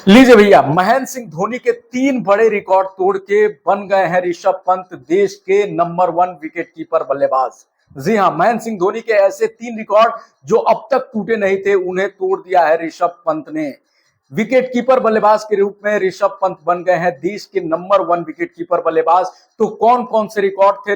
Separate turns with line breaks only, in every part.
लीजिए भैया, महेंद्र सिंह धोनी के 3 बड़े रिकॉर्ड तोड़ के बन गए हैं ऋषभ पंत देश के नंबर 1 विकेट कीपर बल्लेबाज। जी हां, महेंद्र सिंह धोनी के ऐसे 3 रिकॉर्ड जो अब तक टूटे नहीं थे, उन्हें तोड़ दिया है ऋषभ पंत ने। विकेट कीपर बल्लेबाज के रूप में ऋषभ पंत बन गए हैं देश के नंबर 1 विकेट कीपर बल्लेबाज। तो कौन कौन से रिकॉर्ड थे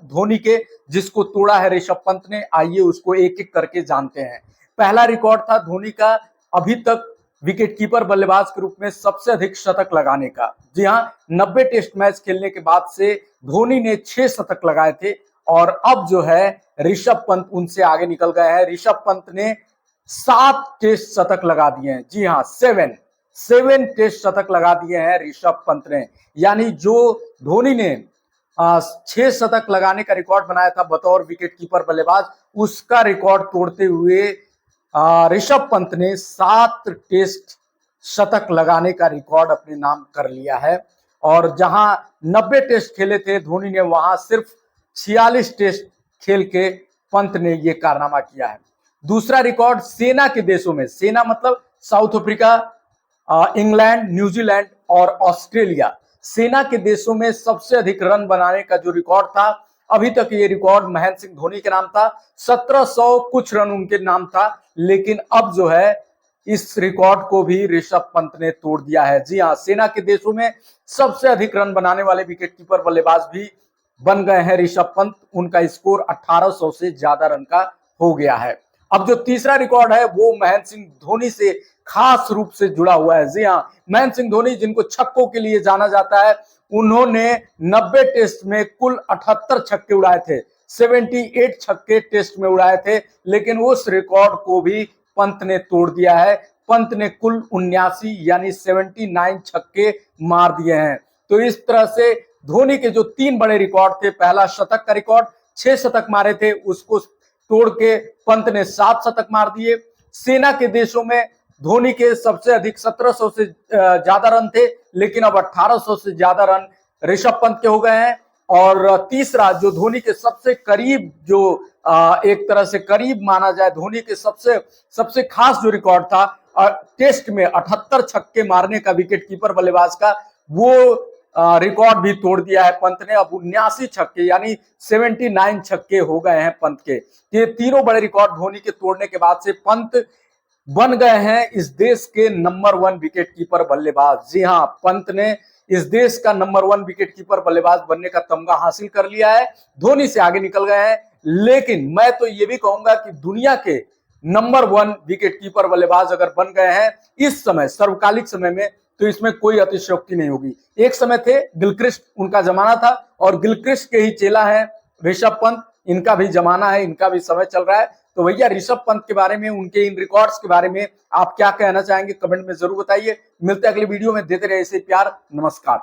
धोनी के जिसको तोड़ा है ऋषभ पंत ने, आइए उसको एक एक करके जानते हैं। पहला रिकॉर्ड था धोनी का अभी तक विकेट कीपर बल्लेबाज के रूप में सबसे अधिक शतक लगाने का। जी हां, 90 टेस्ट मैच खेलने के बाद से धोनी ने 6 शतक लगाए थे और अब जो है ऋषभ पंत उनसे आगे निकल गए हैं। ऋषभ पंत ने 7 टेस्ट शतक लगा दिए हैं। जी हां, 7 टेस्ट शतक लगा दिए हैं ऋषभ पंत ने। यानी जो धोनी ने 6 शतक लगाने का रिकॉर्ड बनाया था बतौर विकेट कीपर बल्लेबाज, उसका रिकॉर्ड तोड़ते हुए ऋषभ पंत ने 7 टेस्ट शतक लगाने का रिकॉर्ड अपने नाम कर लिया है। और जहां 90 टेस्ट खेले थे धोनी ने, वहां सिर्फ 46 टेस्ट खेल के पंत ने यह कारनामा किया है। दूसरा रिकॉर्ड सेना के देशों में, सेना मतलब साउथ अफ्रीका, इंग्लैंड, न्यूजीलैंड और ऑस्ट्रेलिया, सेना के देशों में सबसे अधिक रन बनाने का जो रिकॉर्ड था, अभी तक ये रिकॉर्ड महेंद्र सिंह धोनी के नाम था। 1700 कुछ रन उनके नाम था, लेकिन अब जो है इस रिकॉर्ड को भी ऋषभ पंत ने तोड़ दिया है। जी हां, सेना के देशों में सबसे अधिक रन बनाने वाले विकेट कीपर बल्लेबाज भी बन गए हैं ऋषभ पंत। उनका स्कोर 1800 से ज्यादा रन का हो गया है। अब जो तीसरा रिकॉर्ड है वो महेंद्र सिंह धोनी से खास रूप से जुड़ा हुआ है। जी हां, महेंद्र सिंह धोनी जिनको छक्कों के लिए जाना जाता है, उन्होंने 90 टेस्ट में कुल 78 छक्के उड़ाए थे, 78 छक्के टेस्ट में उड़ाए थे, लेकिन उस रिकॉर्ड को भी पंत ने तोड़ दिया है। पंत ने कुल 79 यानी 79 छक्के मार दिए हैं। तो इस तरह से धोनी के जो 3 बड़े रिकॉर्ड थे, पहला शतक का रिकॉर्ड 6 शतक मारे थे, उसको तोड़ के पंत ने 7 शतक मार दिए। सेना के देशों में धोनी के सबसे अधिक 1700 से ज्यादा रन थे, लेकिन अब 1800 से ज्यादा रन ऋषभ पंत के हो गए हैं। और तीसरा जो धोनी के सबसे करीब, जो एक तरह से करीब माना जाए, धोनी के सबसे खास जो रिकॉर्ड था टेस्ट में 78 छक्के मारने का विकेट कीपर बल्लेबाज का, वो रिकॉर्ड भी तोड़ दिया है पंत ने। अब 79 छक्के यानी 79 छक्के हो गए हैं पंत के। ये तीनों बड़े रिकॉर्ड धोनी के तोड़ने के बाद से पंत बन गए हैं इस देश के नंबर 1 विकेट कीपर बल्लेबाज। जी हां, पंत ने इस देश का नंबर 1 विकेट कीपर बल्लेबाज बनने का तमगा हासिल कर लिया है, धोनी से आगे निकल गए हैं। लेकिन मैं तो ये भी कहूंगा कि दुनिया के नंबर 1 विकेट कीपर बल्लेबाज अगर बन गए हैं इस समय, सर्वकालिक समय में, तो इसमें कोई अतिशयोक्ति नहीं होगी। एक समय थे गिलक्रिस्ट, उनका जमाना था, और गिलक्रिस्ट के ही चेला है ऋषभ पंत, इनका भी जमाना है, इनका भी समय चल रहा है। तो भैया, ऋषभ पंत के बारे में, उनके इन रिकॉर्ड्स के बारे में आप क्या कहना चाहेंगे, कमेंट में जरूर बताइए। मिलते हैं अगली वीडियो में, देते रहे ऐसे प्यार। नमस्कार।